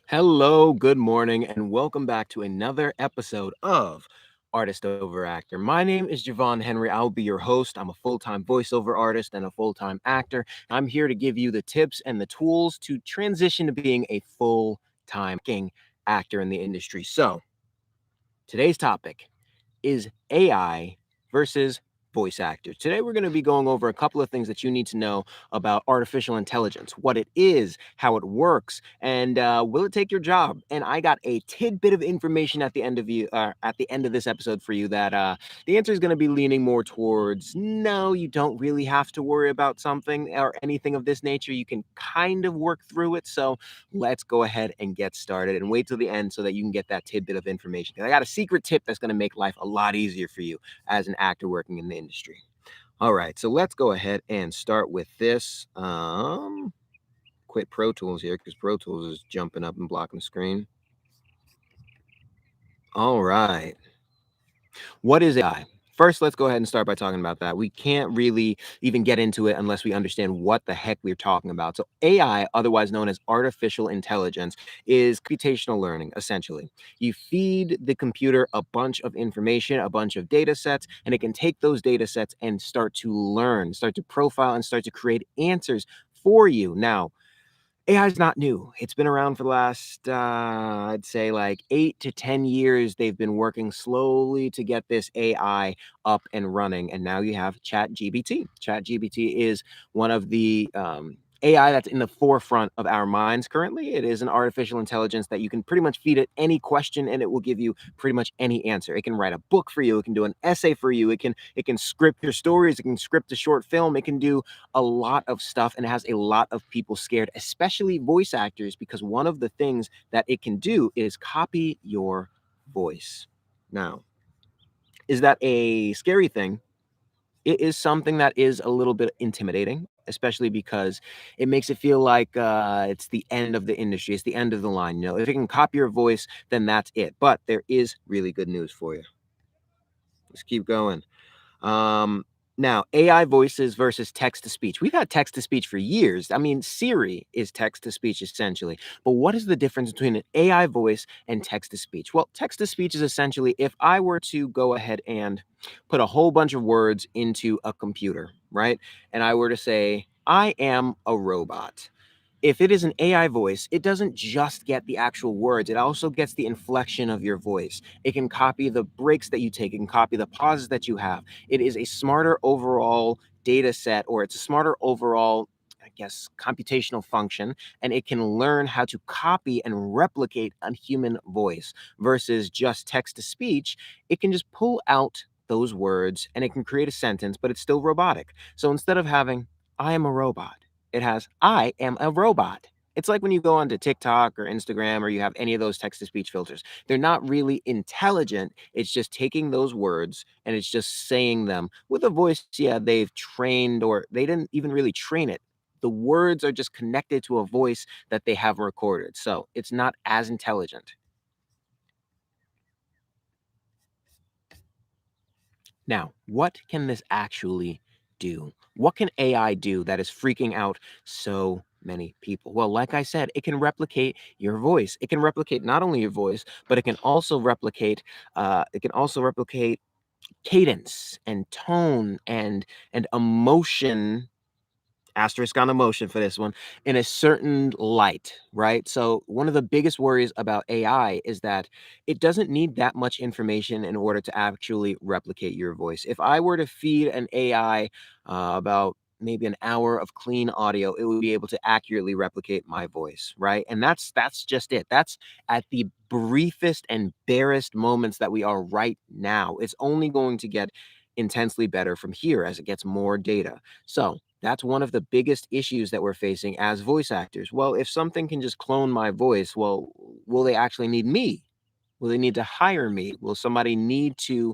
Hello, good morning, and welcome back to another episode of Artist Over Actor. My name is Javon Henry. I'll be your host. I'm a full time voiceover artist and a full time actor. I'm here to give you the tips and the tools to transition to being a full time actor in the industry. So, today's topic is AI versus voice actors. Today, we're going to be going over a couple of things that you need to know about artificial intelligence, what it is, how it works, and will it take your job? And I got a tidbit of information at the end of this episode for you that the answer is going to be leaning more towards no, you don't really have to worry about something or anything of this nature. You can kind of work through it. So let's go ahead and get started and wait till the end so that you can get that tidbit of information. I got a secret tip that's going to make life a lot easier for you as an actor working in the industry. All right, so let's go ahead and start with this. Quit Pro Tools here because Pro Tools is jumping up and blocking the screen. All right. What is AI? First, let's go ahead and start by talking about that. We can't really even get into it unless we understand what the heck we're talking about. So, AI, otherwise known as artificial intelligence, is computational learning, essentially. You feed the computer a bunch of information, a bunch of data sets, and it can take those data sets and start to learn, start to profile, and start to create answers for you. Now, AI is not new. It's been around for the last, I'd say, like 8 to 10 years. They've been working slowly to get this AI up and running, and now you have ChatGPT. ChatGPT is one of the AI that's in the forefront of our minds currently. It is an artificial intelligence that you can pretty much feed it any question, and it will give you pretty much any answer. It can write a book for you. It can do an essay for you. It can script your stories. It can script a short film. It can do a lot of stuff, and it has a lot of people scared, especially voice actors, because one of the things that it can do is copy your voice. Now, is that a scary thing? It is something that is a little bit intimidating, especially because it makes it feel like it's the end of the industry. It's the end of the line. If it can copy your voice, then that's it. But there is really good news for you. Let's keep going. Um, Now, AI voices versus text to speech. We've had text to speech for years. I mean, Siri is text to speech essentially. But what is the difference between an AI voice and text to speech? Well, text to speech is essentially if I were to go ahead and put a whole bunch of words into a computer, right? And I were to say, I am a robot. If it is an AI voice, it doesn't just get the actual words, it also gets the inflection of your voice. It can copy the breaks that you take, it can copy the pauses that you have. It is a smarter overall data set, or it's a smarter overall, I guess, computational function, and it can learn how to copy and replicate a human voice versus just text to speech. It can just pull out those words and it can create a sentence, but it's still robotic. So instead of having, I am a robot, it has, I am a robot. It's like when you go onto TikTok or Instagram or you have any of those text to speech filters. They're not really intelligent. It's just taking those words and it's just saying them with a voice. Yeah, they've trained, or they didn't even really train it. The words are just connected to a voice that they have recorded. So it's not as intelligent. Now, what can this actually do? What can AI do that is freaking out so many people? Well, like I said, it can replicate your voice. It can replicate not only your voice, but it can also replicate cadence and tone and emotion, asterisk on emotion for this one, in a certain light, right? So one of the biggest worries about AI is that it doesn't need that much information in order to actually replicate your voice. If I were to feed an AI about maybe an hour of clean audio, it would be able to accurately replicate my voice, right? And that's just it. That's at the briefest and barest moments that we are right now. It's only going to get intensely better from here as it gets more data. So that's one of the biggest issues that we're facing as voice actors. Well, if something can just clone my voice, well, will they actually need me? Will they need to hire me? Will somebody need to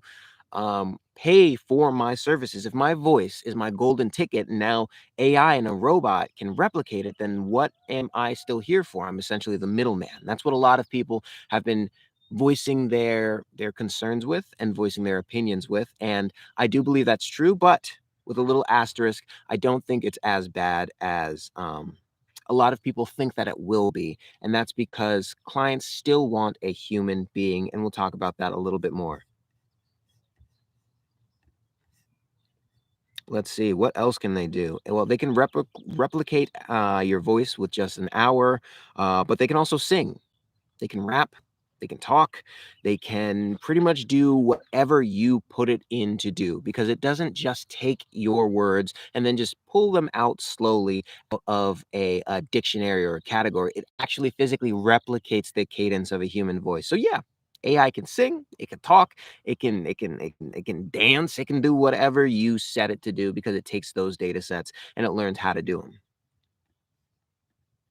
pay for my services? If my voice is my golden ticket and now AI and a robot can replicate it, then what am I still here for? I'm essentially the middleman. That's what a lot of people have been voicing their concerns with and voicing their opinions with. And I do believe that's true, but with a little asterisk, I don't think it's as bad as A lot of people think that it will be, and that's because clients still want a human being, and we'll talk about that a little bit more. Let's see, what else can they do? Well, they can replicate your voice with just an hour, but they can also sing. They can rap, they can talk, they can pretty much do whatever you put it in to do because it doesn't just take your words and then just pull them out slowly out of a dictionary or a category. It actually physically replicates the cadence of a human voice. So yeah, AI can sing, it can talk, it can dance, it can do whatever you set it to do because it takes those data sets and it learns how to do them.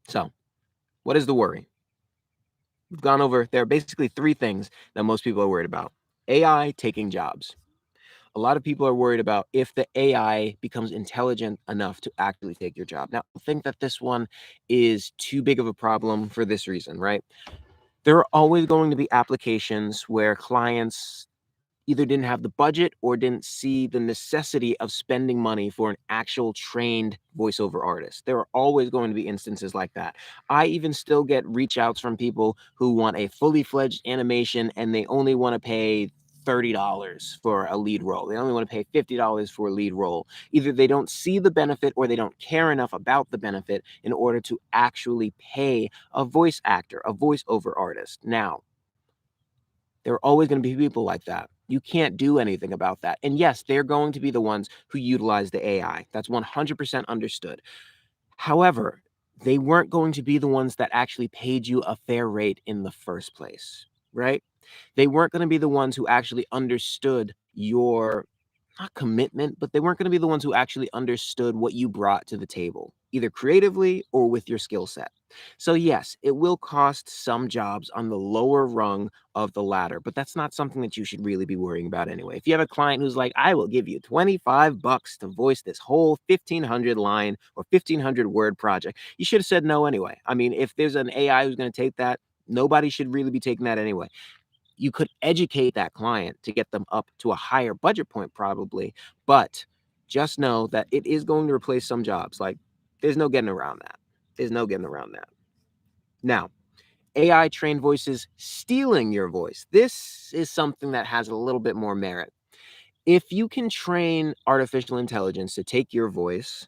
So, what is the worry? We've gone over there are basically three things that most people are worried about. AI taking jobs. A lot of people are worried about if the AI becomes intelligent enough to actually take your job. Now, I think that this one is too big of a problem for this reason, right? There are always going to be applications where clients either didn't have the budget or didn't see the necessity of spending money for an actual trained voiceover artist. There are always going to be instances like that. I even still get reach outs from people who want a fully fledged animation and they only want to pay $30 for a lead role. They only want to pay $50 for a lead role. Either they don't see the benefit or they don't care enough about the benefit in order to actually pay a voice actor, a voiceover artist. Now, there are always going to be people like that. You can't do anything about that. And yes, they're going to be the ones who utilize the AI. That's 100% understood. However, they weren't going to be the ones that actually paid you a fair rate in the first place, right? They weren't going to be the ones who actually understood your not commitment, but they weren't going to be the ones who actually understood what you brought to the table, either creatively or with your skill set. So, yes, it will cost some jobs on the lower rung of the ladder, but that's not something that you should really be worrying about anyway. If you have a client who's like, I will give you 25 bucks to voice this whole 1500 line or 1500 word project, you should have said no anyway. I mean, if there's an AI who's going to take that, nobody should really be taking that anyway. You could educate that client to get them up to a higher budget point probably, but just know that it is going to replace some jobs. Like there's no getting around that. There's no getting around that. Now, AI trained voices stealing your voice. This is something that has a little bit more merit. If you can train artificial intelligence to take your voice,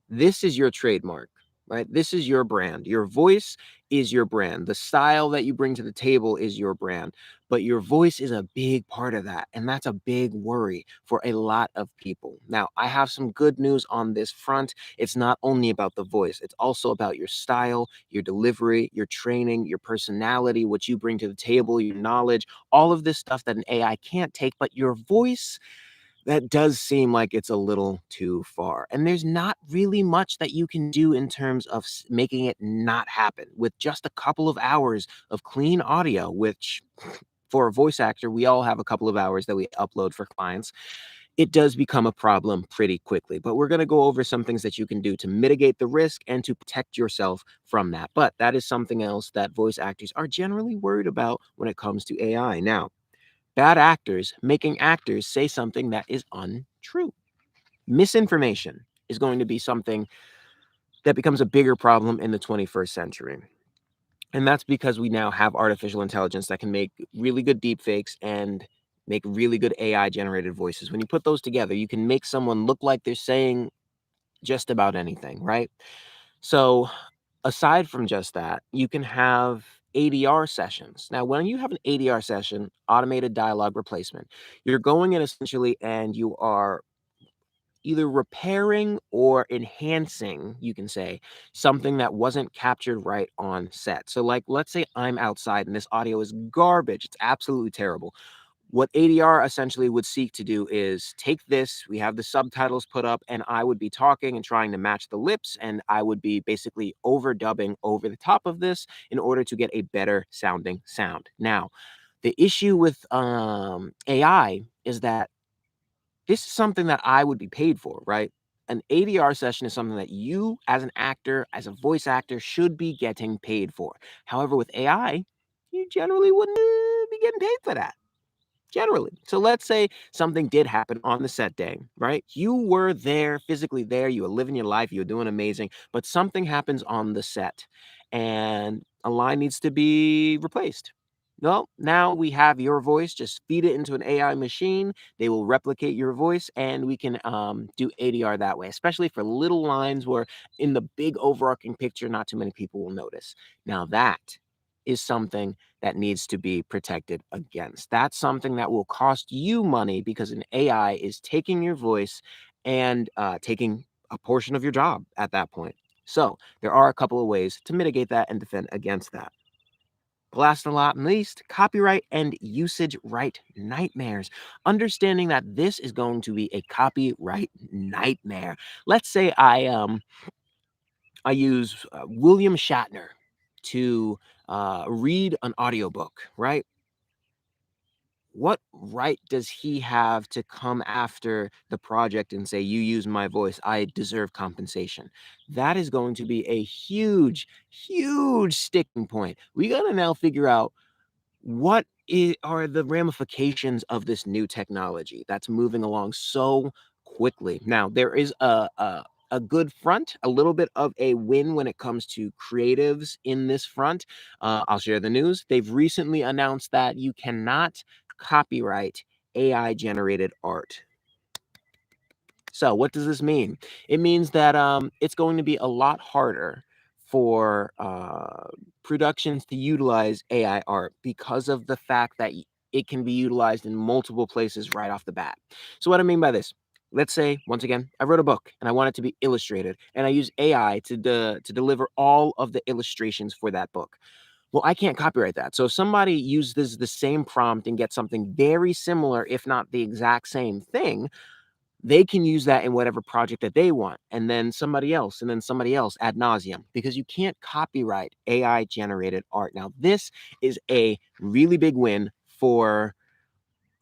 this is your trademark, right? This is your brand. Your voice is your brand. The style that you bring to the table is your brand, but your voice is a big part of that. And that's a big worry for a lot of people. Now, I have some good news on this front. It's not only about the voice, it's also about your style, your delivery, your training, your personality, what you bring to the table, your knowledge, all of this stuff that an AI can't take, but your voice that does seem like it's a little too far. And there's not really much that you can do in terms of making it not happen with just a couple of hours of clean audio, which for a voice actor, we all have a couple of hours that we upload for clients. It does become a problem pretty quickly. But we're going to go over some things that you can do to mitigate the risk and to protect yourself from that. But that is something else that voice actors are generally worried about when it comes to AI. Now, bad actors making actors say something that is untrue. Misinformation is going to be something that becomes a bigger problem in the 21st century. And that's because we now have artificial intelligence that can make really good deepfakes and make really good AI generated voices. When you put those together, you can make someone look like they're saying just about anything, right? So, aside from just that, you can have ADR sessions. Now, when you have an ADR session, automated dialogue replacement, you're going in essentially and you are either repairing or enhancing, you can say, something that wasn't captured right on set. So, like, let's say I'm outside and this audio is garbage, it's absolutely terrible. What ADR essentially would seek to do is take this, we have the subtitles put up, and I would be talking and trying to match the lips, and I would be basically overdubbing over the top of this in order to get a better sounding sound. Now, the issue with AI is that this is something that I would be paid for, right? An ADR session is something that you, as an actor, as a voice actor, should be getting paid for. However, with AI, you generally wouldn't be getting paid for that. Generally. So let's say something did happen on the set day, right? You were there, physically there, you were living your life, you were doing amazing, but something happens on the set and a line needs to be replaced. Well, now we have your voice, just feed it into an AI machine. They will replicate your voice and we can do ADR that way, especially for little lines where in the big overarching picture, not too many people will notice. Now, that is something that needs to be protected against. That's something that will cost you money because an AI is taking your voice and taking a portion of your job at that point. So there are a couple of ways to mitigate that and defend against that. Last and not least, copyright and usage right nightmares. Understanding that this is going to be a copyright nightmare. Let's say I use William Shatner to read an audiobook, right? What right does he have to come after the project and say, you use my voice, I deserve compensation? That is going to be a huge, huge sticking point. We got to now figure out are the ramifications of this new technology that's moving along so quickly? Now, there is a good front, a little bit of a win when it comes to creatives in this front. I'll share the news. They've recently announced that you cannot copyright AI generated art. So what does this mean? It means that it's going to be a lot harder for productions to utilize AI art because of the fact that it can be utilized in multiple places right off the bat. So what I mean by this, let's say once again, I wrote a book and I want it to be illustrated, and I use AI to deliver all of the illustrations for that book. Well, I can't copyright that. So if somebody uses the same prompt and gets something very similar, if not the exact same thing, they can use that in whatever project that they want, and then somebody else ad nauseum, because you can't copyright AI generated art. Now, this is a really big win for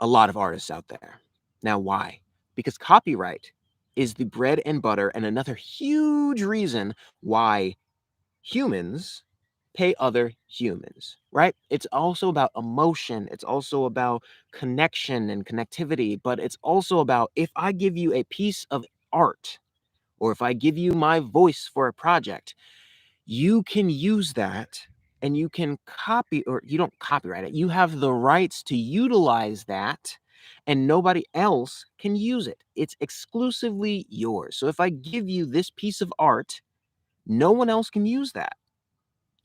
a lot of artists out there. Now, why? Because copyright is the bread and butter and another huge reason why humans pay other humans, right? It's also about emotion. It's also about connection and connectivity, but it's also about if I give you a piece of art or if I give you my voice for a project, you can use that and you can copy, or you don't copyright it. You have the rights to utilize that and nobody else can use it. It's exclusively yours. So if I give you this piece of art, no one else can use that.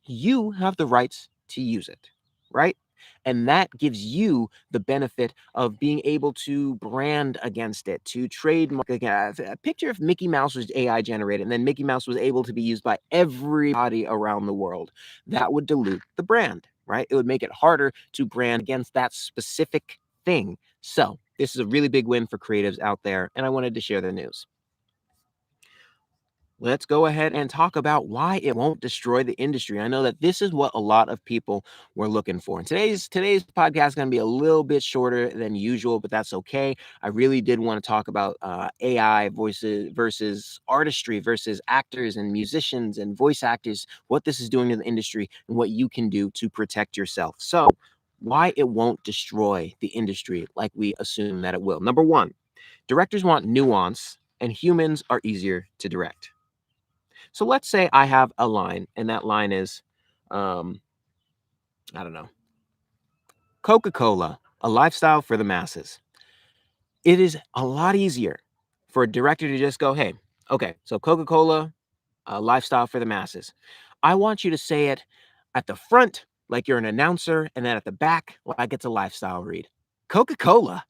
You have the rights to use it, right? And that gives you the benefit of being able to brand against it, to trademark against. Picture if Mickey Mouse was AI generated and then Mickey Mouse was able to be used by everybody around the world. That would dilute the brand, right? It would make it harder to brand against that specific thing. So, this is a really big win for creatives out there, and I wanted to share the news. Let's go ahead and talk about why it won't destroy the industry. I know that this is what a lot of people were looking for. And today's podcast is going to be a little bit shorter than usual, but that's okay. I really did want to talk about AI voices versus artistry versus actors and musicians and voice actors, what this is doing to the industry and what you can do to protect yourself. So, why it won't destroy the industry like we assume that it will. Number one, directors want nuance and humans are easier to direct. So let's say I have a line, and that line is, um, I don't know, Coca-Cola, a lifestyle for the masses. It is a lot easier for a director to just go, hey, okay, so Coca-Cola, a lifestyle for the masses. I want you to say it at the front like you're an announcer, and then at the back like it's a lifestyle read. Coca-Cola,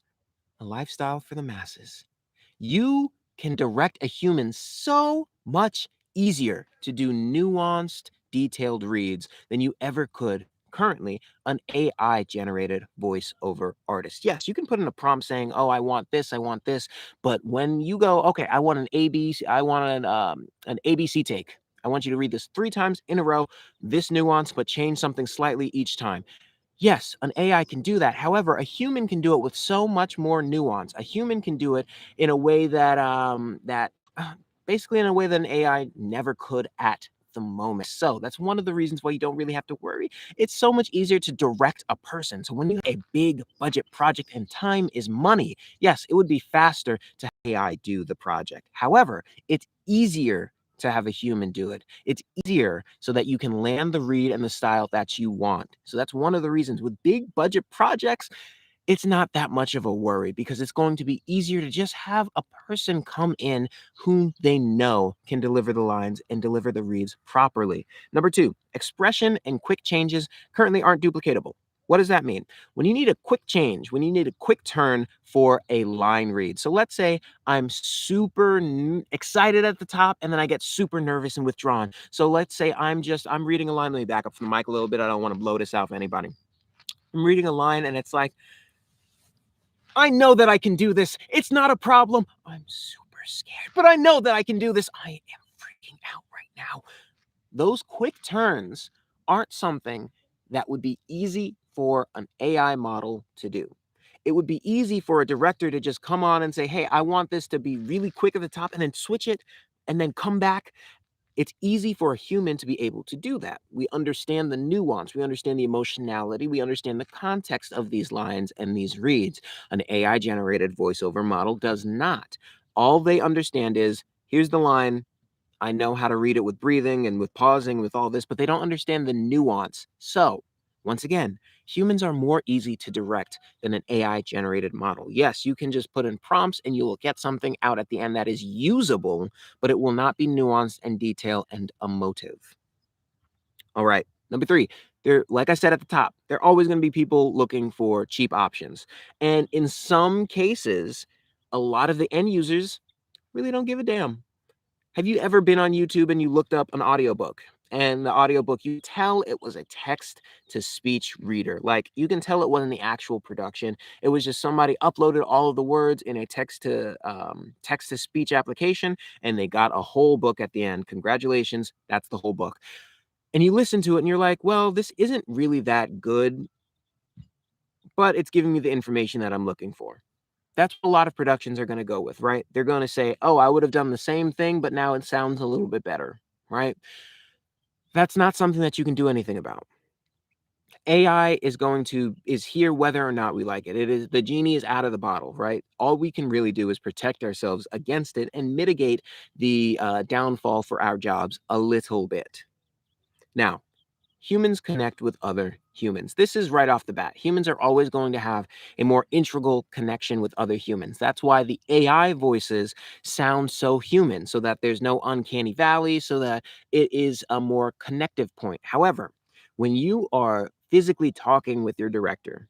a lifestyle for the masses. You can direct a human so much easier to do nuanced, detailed reads than you ever could currently an AI generated voiceover artist. Yes, you can put in a prompt saying, "Oh, I want this," but when you go, "Okay, I want an ABC take. I want you to read this 3 times in a row, this nuance, but change something slightly each time." Yes, an AI can do that. However, a human can do it with so much more nuance. A human can do it in a way that basically in a way that an AI never could at the moment. So that's one of the reasons why you don't really have to worry. It's so much easier to direct a person. So when you have a big budget project and time is money, yes, it would be faster to have AI do the project. However, it's easier to have a human do it. It's easier so that you can land the read and the style that you want. So that's one of the reasons with big budget projects, it's not that much of a worry because it's going to be easier to just have a person come in whom they know can deliver the lines and deliver the reads properly. Number two, expression and quick changes currently aren't duplicatable. What does that mean? When you need a quick change, when you need a quick turn for a line read. So let's say I'm super excited at the top and then I get super nervous and withdrawn. So let's say I'm reading a line. Let me back up from the mic a little bit. I don't want to blow this out for anybody. I'm reading a line and it's like, I know that I can do this. It's not a problem. I'm super scared, but I know that I can do this. I am freaking out right now. Those quick turns aren't something that would be easy for an AI model to do. It would be easy for a director to just come on and say, hey, I want this to be really quick at the top and then switch it and then come back. It's easy for a human to be able to do that. We understand the nuance, we understand the emotionality, we understand the context of these lines and these reads. An AI generated voiceover model does not. All they understand is here's the line. I know how to read it with breathing and with pausing, with all this, but they don't understand the nuance. So, once again, humans are more easy to direct than an AI generated model. Yes, you can just put in prompts and you will get something out at the end that is usable, but it will not be nuanced and detailed and emotive. All right. Number three, there, like I said at the top, there are always going to be people looking for cheap options. And in some cases, a lot of the end users really don't give a damn. Have you ever been on YouTube and you looked up an audiobook? And the audiobook, you tell it was a text to speech reader. Like you can tell it wasn't the actual production. It was just somebody uploaded all of the words in a text to speech application, and they got a whole book at the end. Congratulations, that's the whole book. And you listen to it, and you're like, well, this isn't really that good, but it's giving me the information that I'm looking for. That's what a lot of productions are going to go with, right? They're going to say, oh, I would have done the same thing, but now it sounds a little bit better, right? That's not something that you can do anything about. AI is here whether or not we like it. It is the genie is out of the bottle, right? All we can really do is protect ourselves against it and mitigate the downfall for our jobs a little bit. Now, humans connect with other humans. This is right off the bat. Humans are always going to have a more integral connection with other humans. That's why the AI voices sound so human, so that there's no uncanny valley, so that it is a more connective point. However, when you are physically talking with your director,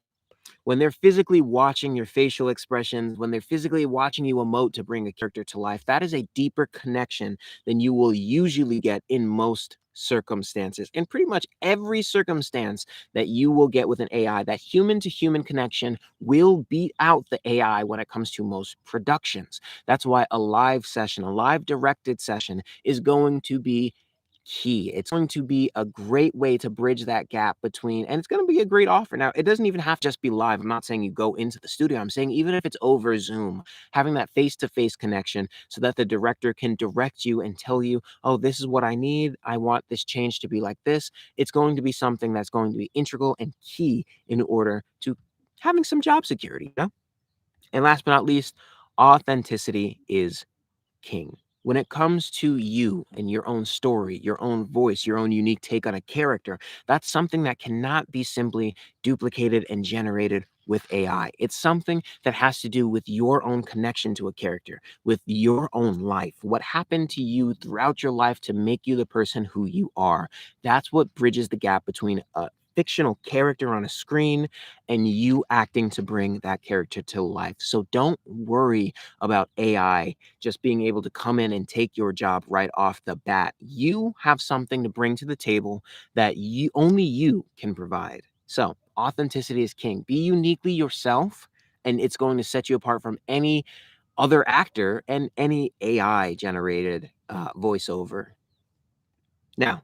when they're physically watching your facial expressions, when they're physically watching you emote to bring a character to life, that is a deeper connection than you will usually get in most circumstances. In pretty much every circumstance that you will get with an AI, that human to human connection will beat out the AI when it comes to most productions. That's why a live session, a live directed session, is going to be key. It's going to be a great way to bridge that gap between, and it's going to be a great offer. Now, it doesn't even have to just be live. I'm not saying you go into the studio. I'm saying even if it's over Zoom, having that face to face connection so that the director can direct you and tell you, oh, this is what I need. I want this change to be like this. It's going to be something that's going to be integral and key in order to having some job security. You know? And last but not least, authenticity is king. When it comes to you and your own story, your own voice, your own unique take on a character, that's something that cannot be simply duplicated and generated with AI. It's something that has to do with your own connection to a character, with your own life, what happened to you throughout your life to make you the person who you are. That's what bridges the gap between a fictional character on a screen and you acting to bring that character to life. So don't worry about AI just being able to come in and take your job right off the bat. You have something to bring to the table that you can provide. So, authenticity is king. Be uniquely yourself, and it's going to set you apart from any other actor and any AI generated voiceover. Now,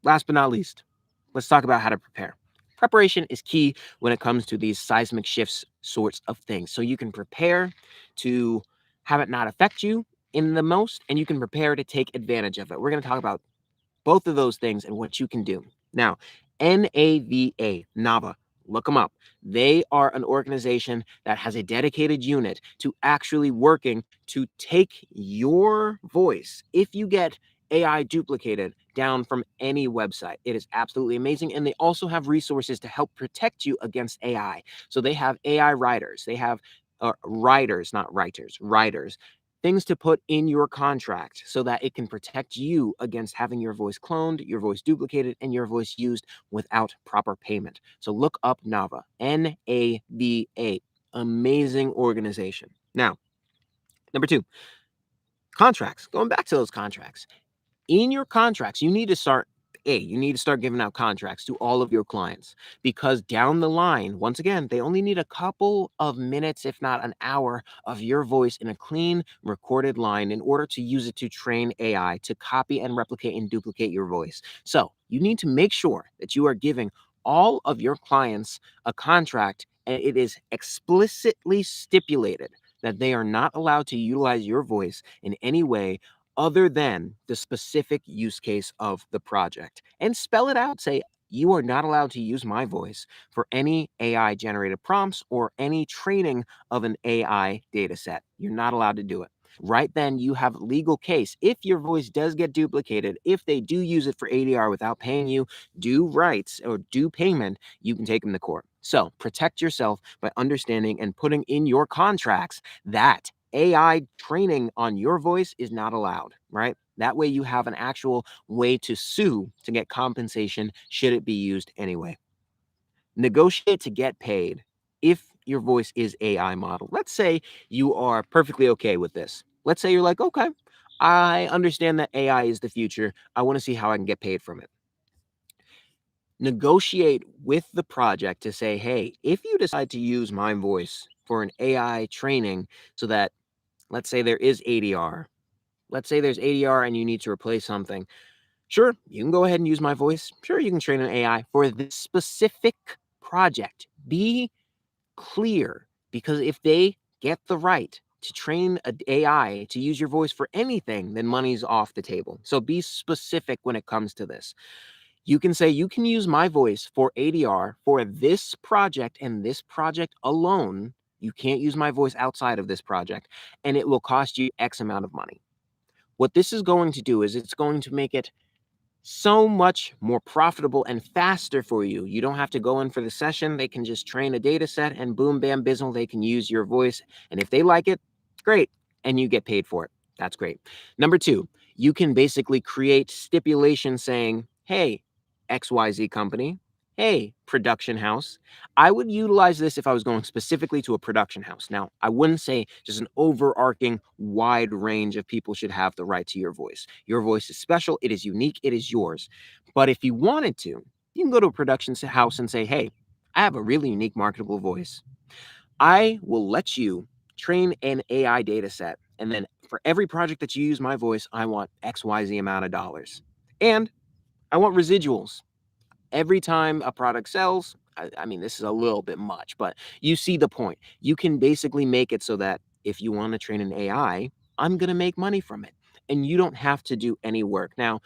last but not least, let's talk about how to prepare. Preparation is key when it comes to these seismic shifts sorts of things. So you can prepare to have it not affect you in the most, and you can prepare to take advantage of it. We're going to talk about both of those things and what you can do. Now, Nava, look them up. They are an organization that has a dedicated unit to actually working to take your voice. If you get AI duplicated down from any website, it is absolutely amazing. And they also have resources to help protect you against AI. So they have AI writers, they have writers, not writers, writers, things to put in your contract so that it can protect you against having your voice cloned, your voice duplicated, and your voice used without proper payment. So look up Nava, Nava. Amazing organization. Now, number two, contracts. Going back to those contracts. In your contracts, you need to start giving out contracts to all of your clients, because down the line, once again, they only need a couple of minutes, if not an hour, of your voice in a clean recorded line in order to use it to train AI to copy and replicate and duplicate your voice. So you need to make sure that you are giving all of your clients a contract and it is explicitly stipulated that they are not allowed to utilize your voice in any way other than the specific use case of the project, and spell it out. Say, you are not allowed to use my voice for any AI generated prompts or any training of an AI data set. You're not allowed to do it. Right then, you have a legal case. If your voice does get duplicated, if they do use it for ADR without paying you due rights or due payment, you can take them to court. So protect yourself by understanding and putting in your contracts that AI training on your voice is not allowed, right? That way you have an actual way to sue to get compensation should it be used anyway. Negotiate to get paid if your voice is AI model. Let's say you are perfectly okay with this. Let's say you're like, okay, I understand that AI is the future. I want to see how I can get paid from it. Negotiate with the project to say, hey, if you decide to use my voice for an AI training so that, let's say there is ADR. Let's say there's ADR and you need to replace something. Sure, you can go ahead and use my voice. Sure, you can train an AI for this specific project. Be clear, because if they get the right to train an AI to use your voice for anything, then money's off the table. So be specific when it comes to this. You can say you can use my voice for ADR for this project and this project alone. You can't use my voice outside of this project, and it will cost you X amount of money. What this is going to do is it's going to make it so much more profitable and faster for you. You don't have to go in for the session. They can just train a data set and boom, bam, bizzle, they can use your voice. And if they like it, great. And you get paid for it. That's great. Number two, you can basically create stipulations saying, hey, XYZ company, hey, production house. I would utilize this if I was going specifically to a production house. Now, I wouldn't say just an overarching wide range of people should have the right to your voice. Your voice is special, it is unique, it is yours. But if you wanted to, you can go to a production house and say, hey, I have a really unique marketable voice. I will let you train an AI data set. And then for every project that you use my voice, I want XYZ amount of dollars. And I want residuals. Every time a product sells, I mean, this is a little bit much, but you see the point. You can basically make it so that if you want to train an AI, I'm going to make money from it. And you don't have to do any work. Now,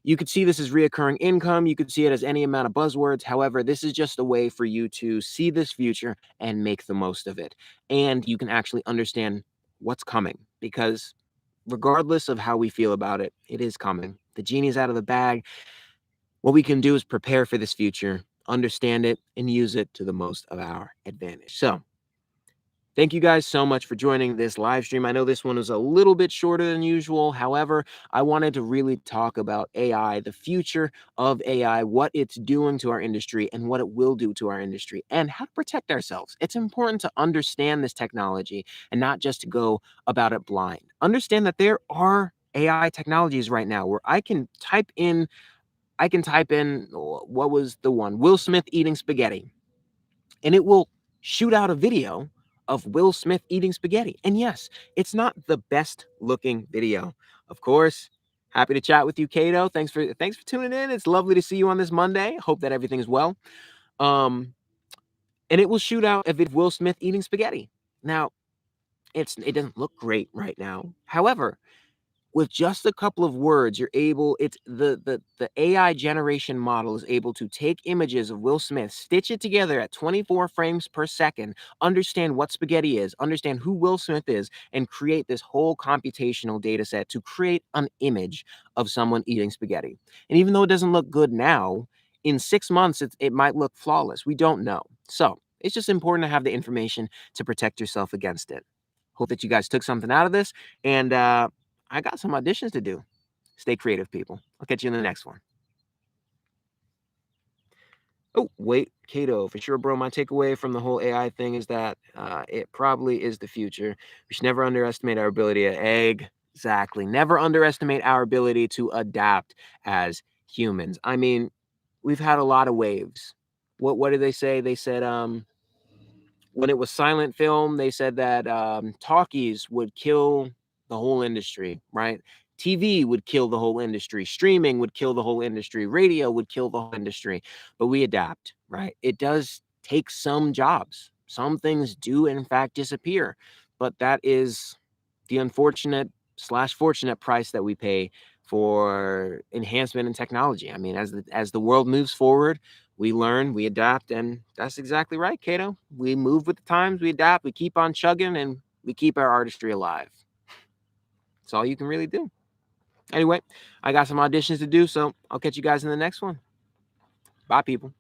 you could see this as reoccurring income. You could see it as any amount of buzzwords. However, this is just a way for you to see this future and make the most of it. And you can actually understand what's coming, because regardless of how we feel about it, it is coming. The genie's out of the bag. What we can do is prepare for this future, understand it, and use it to the most of our advantage. So, thank you guys so much for joining this live stream. I know this one was a little bit shorter than usual. However, I wanted to really talk about AI, the future of AI, what it's doing to our industry, and what it will do to our industry, and how to protect ourselves. It's important to understand this technology and not just to go about it blind. Understand that there are AI technologies right now where I can type in what was the one? Will Smith eating spaghetti. And it will shoot out a video of Will Smith eating spaghetti. And yes, it's not the best looking video. Of course, happy to chat with you, Kato. Thanks for tuning in. It's lovely to see you on this Monday. Hope that everything's well. Um, and it will shoot out a video of Will Smith eating spaghetti. Now, it doesn't look great right now. However, with just a couple of words, you're able it's the AI generation model is able to take images of Will Smith, stitch it together at 24 frames per second, understand what spaghetti is, understand who Will Smith is, and create this whole computational data set to create an image of someone eating spaghetti. And even though it doesn't look good now, in 6 months, it might look flawless. We don't know. So it's just important to have the information to protect yourself against it. Hope that you guys took something out of this. And I got some auditions to do. Stay creative, people. I'll catch you in the next one. Oh, wait, Kato, for sure, bro. My takeaway from the whole AI thing is that it probably is the future. We should never underestimate our ability to exactly. Never underestimate our ability to adapt as humans. I mean, we've had a lot of waves. What did they say? They said when it was silent film, they said that talkies would kill the whole industry, right? TV would kill the whole industry. Streaming would kill the whole industry. Radio would kill the whole industry. But we adapt, right? It does take some jobs. Some things do, in fact, disappear. But that is the unfortunate slash fortunate price that we pay for enhancement in technology. I mean, as the world moves forward, we learn, we adapt, and that's exactly right, Kato. We move with the times, we adapt, we keep on chugging, and we keep our artistry alive. That's all you can really do. Anyway, I got some auditions to do, so I'll catch you guys in the next one. Bye, people.